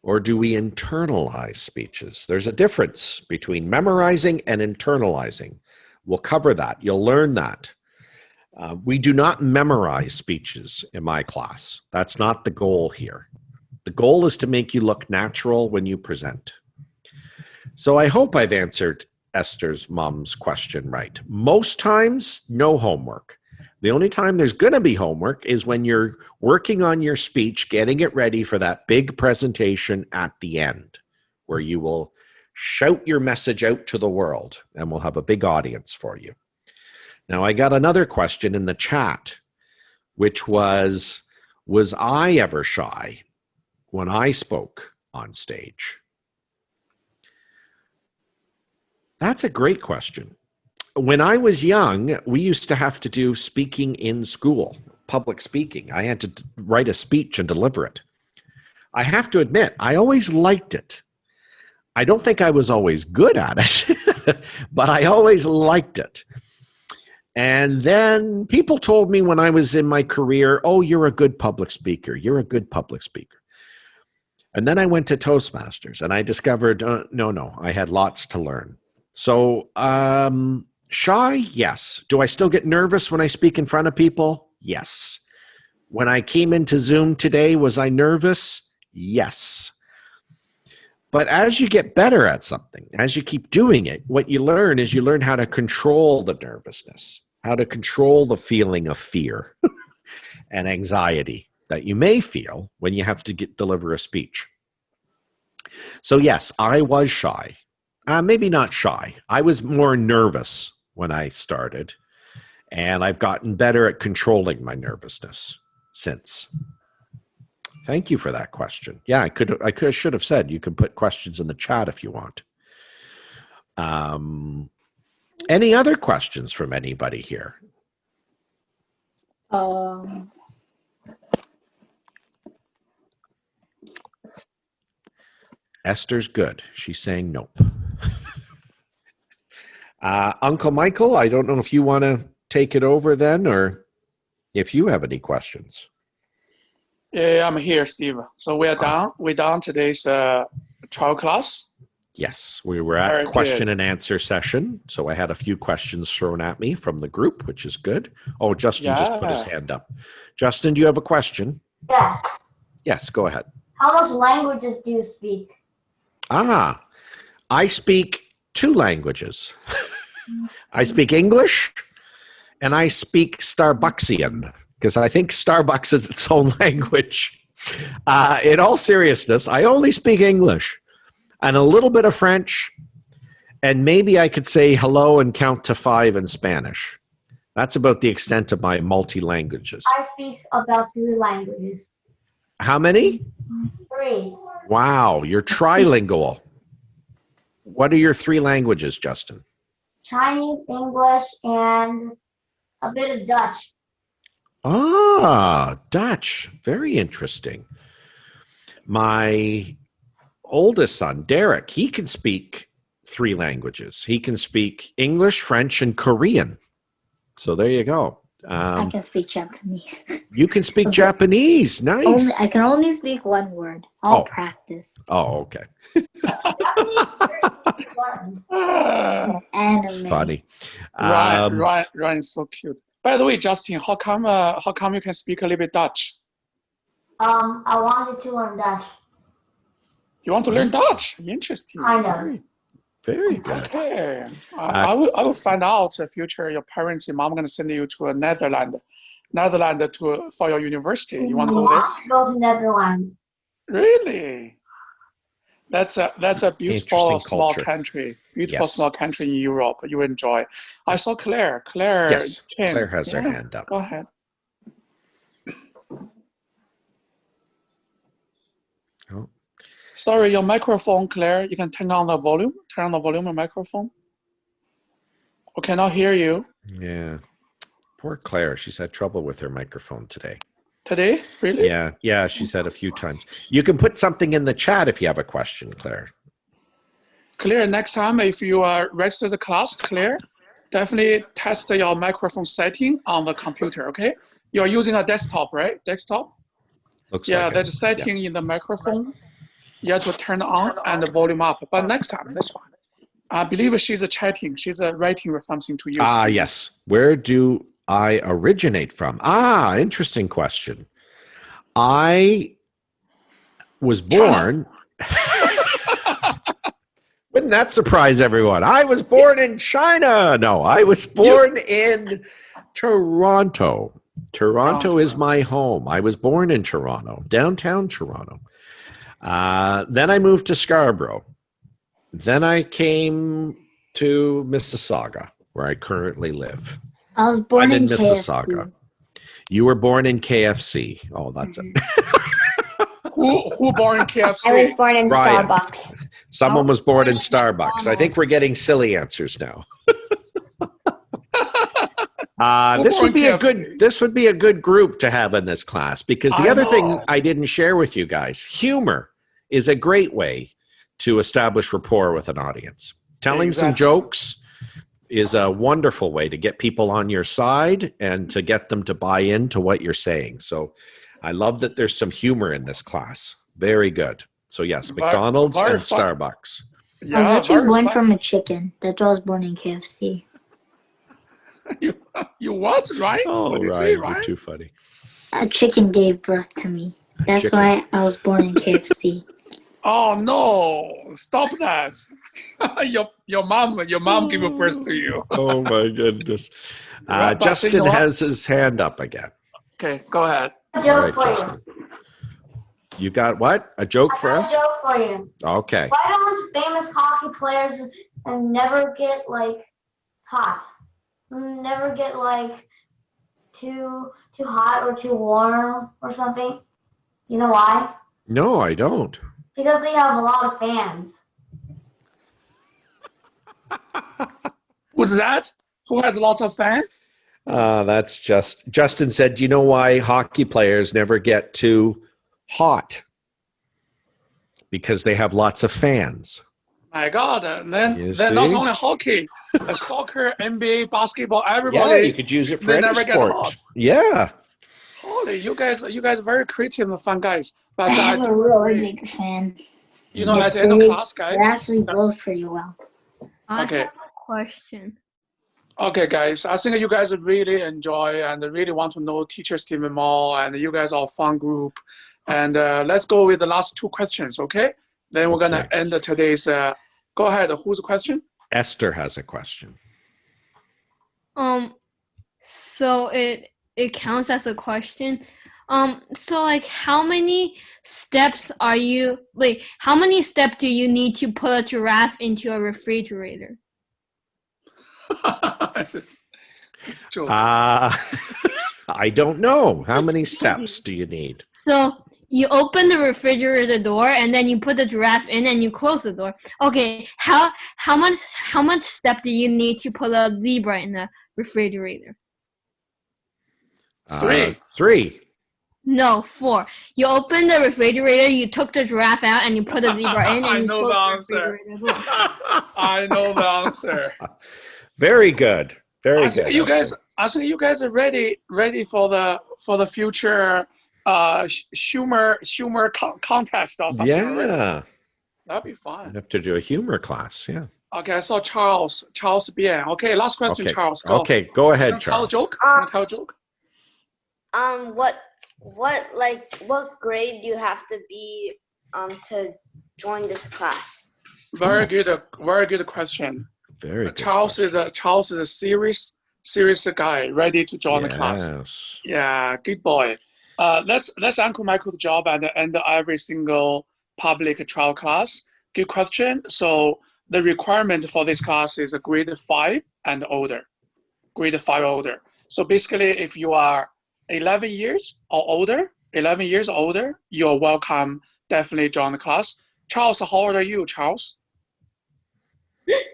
or do we internalize speeches? There's a difference between memorizing and internalizing. We'll cover that. You'll learn that. We do not memorize speeches in my class. That's not the goal here. The goal is to make you look natural when you present. So I hope I've answered Esther's mom's question right. Most times, no homework. The only time there's going to be homework is when you're working on your speech, getting it ready for that big presentation at the end, where you will shout your message out to the world and we'll have a big audience for you. Now, I got another question in the chat, which was I ever shy when I spoke on stage? That's a great question. When I was young, we used to have to do speaking in school, public speaking. I had to write a speech and deliver it. I have to admit, I always liked it. I don't think I was always good at it, but I always liked it. And then people told me when I was in my career, oh, you're a good public speaker. You're a good public speaker. And then I went to Toastmasters and I discovered, no, I had lots to learn. So shy, yes. Do I still get nervous when I speak in front of people? Yes. When I came into Zoom today, was I nervous? Yes. But as you get better at something, as you keep doing it, what you learn is you learn how to control the nervousness, how to control the feeling of fear and anxiety that you may feel when you have to deliver a speech. So yes, I was shy. Maybe not shy. I was more nervous when I started, and I've gotten better at controlling my nervousness since. Thank you for that question. Yeah, I should have said you can put questions in the chat if you want. Any other questions from anybody here? Esther's good. She's saying nope. Uncle Michael, I don't know if you want to take it over then, or if you have any questions. Yeah, I'm here, Steve. So we're done. We're done today's trial class. Yes, we were at question and answer session. So I had a few questions thrown at me from the group, which is good. Oh, Justin just put his hand up. Justin, do you have a question? Yes. Yes, go ahead. How much languages do you speak? I speak 2 languages. I speak English and I speak Starbucksian, because I think Starbucks is its own language. In all seriousness, I only speak English and a little bit of French, and maybe I could say hello and count to 5 in Spanish. That's about the extent of my multi-languages. I speak about 3 languages. How many? 3. Wow, you're trilingual. What are your 3 languages, Justin? Chinese, English, and a bit of Dutch. Dutch. Very interesting. My oldest son, Derek, he can speak 3 languages. He can speak English, French, and Korean. So there you go. I can speak Japanese. You can speak Japanese. Nice. I can only speak 1 word. I'll practice. Oh, okay. It's anime. It's funny. Ryan is so cute. By the way, Justin, how come you can speak a little bit Dutch? I wanted to learn Dutch. You want to learn Dutch? Interesting. Kind of. Very good. Okay. I will find out in future. Your parents, your mom, going to send you to Netherlands for your university. You want to go there? Go to Netherlands. Really? That's a beautiful small culture. country. Beautiful small country in Europe. You enjoy. I saw Claire. Yes, Chen. Claire has her hand up. Go ahead. Oh. Sorry, your microphone, Claire. You can turn on the volume. Turn on the volume of microphone. We cannot hear you. Yeah. Poor Claire. She's had trouble with her microphone today. Today? Really? Yeah, she said a few times. You can put something in the chat if you have a question, Claire. Claire, next time if you register the class, Claire, definitely test your microphone setting on the computer, okay? You're using a desktop, right? Desktop? Looks like there's a setting in the microphone. You have to turn on and the volume up. But next time, that's fine. I believe she's chatting. She's writing or something to you. Yes. Where do I originate from? Interesting question. I was born. Wouldn't that surprise everyone? I was born in China. No, I was born in Toronto. Toronto is my home. I was born in Toronto, downtown Toronto. Then I moved to Scarborough. Then I came to Mississauga, where I currently live. I was born in Mississauga. KFC. You were born in KFC. Oh, that's it. Who born in KFC? I was born in Ryan. Starbucks. Someone was born in Starbucks. I think we're getting silly answers now. This would be a good group to have in this class, because the other thing I didn't share with you guys, humor is a great way to establish rapport with an audience. Telling some jokes is a wonderful way to get people on your side and to get them to buy into what you're saying. So I love that there's some humor in this class. Very good. So yes, McDonald's and Starbucks. I was actually born from a chicken. That's why I was born in KFC. You what, right? Oh, what did you Ryan, say, you're Ryan? too funny. A chicken gave birth to me. That's why I was born in KFC. Oh no! Stop that! your mom gave birth to you. Oh my goodness! Right, Justin has his hand up again. Okay, go ahead. A joke for Justin. You got what? A joke for us? A joke for you. Okay. Why don't famous hockey players never get hot? Never get too hot or too warm or something? You know why? No, I don't. Because they have a lot of fans. Who's that? Who has lots of fans? That's just Justin said, do you know why hockey players never get too hot? Because they have lots of fans. My God, and then not only hockey, soccer, NBA, basketball, everybody. Yeah, you could use it for any never sport. Get hot. Yeah. Holy, you guys are very creative and fun guys. But I'm a really big fan. You know, It's at the end of big. class, guys. It actually blows pretty well. I Okay. have a question. Okay, guys, I think you guys really enjoy and really want to know Teacher Steve more, and you guys are a fun group. And let's go with the last two questions, okay? Then we're gonna end today's. Go ahead. Who's the question? Esther has a question. So it counts as a question. So like how many steps do you need to put a giraffe into a refrigerator? It's true. I don't know. How many steps do you need? So you open the refrigerator door and then you put the giraffe in and you close the door. Okay, how much step do you need to put a zebra in the refrigerator? 3. 3. No, 4. You open the refrigerator, you took the giraffe out, and you put the zebra in, and you close the refrigerator door. I know the answer. Very good. Very I good. think you guys are ready for the future humor contest or something. Yeah. Right? That'd be fun. I'd have to do a humor class. Yeah. Okay, I saw Charles Bien. Okay, last question, Okay. Charles. Go. Okay, go ahead, Tell a Charles. joke. Tell a joke. What grade do you have to be to join this class? Very good question. Very good. Charles is a serious guy, ready to join the class. Yes. Yeah, good boy. Let's Uncle Michael's job at the end of every single public trial class. Good question. So the requirement for this class is a grade 5 and older. Grade 5 or older. So basically, if you are 11 years or older, you're welcome. Definitely join the class. Charles, how old are you, Charles?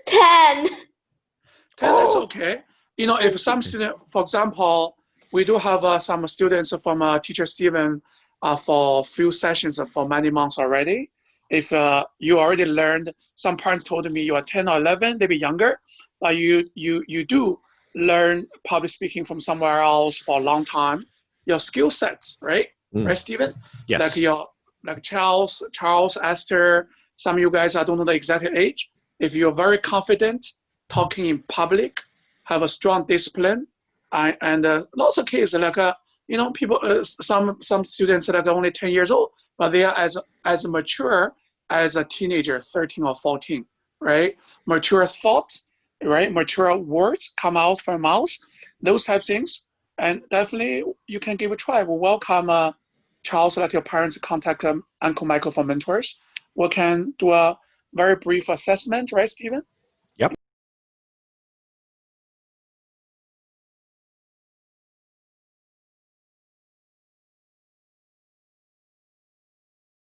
10. 10, that's okay. You know, if some student, for example, we do have some students from Teacher Steven for a few sessions for many months already. If you already learned, some parents told me you are 10 or 11, maybe younger, but you do learn public speaking from somewhere else for a long time. Your skill sets, right? Right, Steven? Yes. Like Charles, Esther, some of you guys, I don't know the exact age. If you're very confident talking in public, have a strong discipline, and lots of kids people, some students that are only 10 years old, but they are as mature as a teenager, 13 or 14, right? Mature thoughts, right? Mature words come out from mouth, those type of things. And definitely you can give a try. We welcome Charles, let your parents contact Uncle Michael for mentors. We can do a very brief assessment, right, Stephen?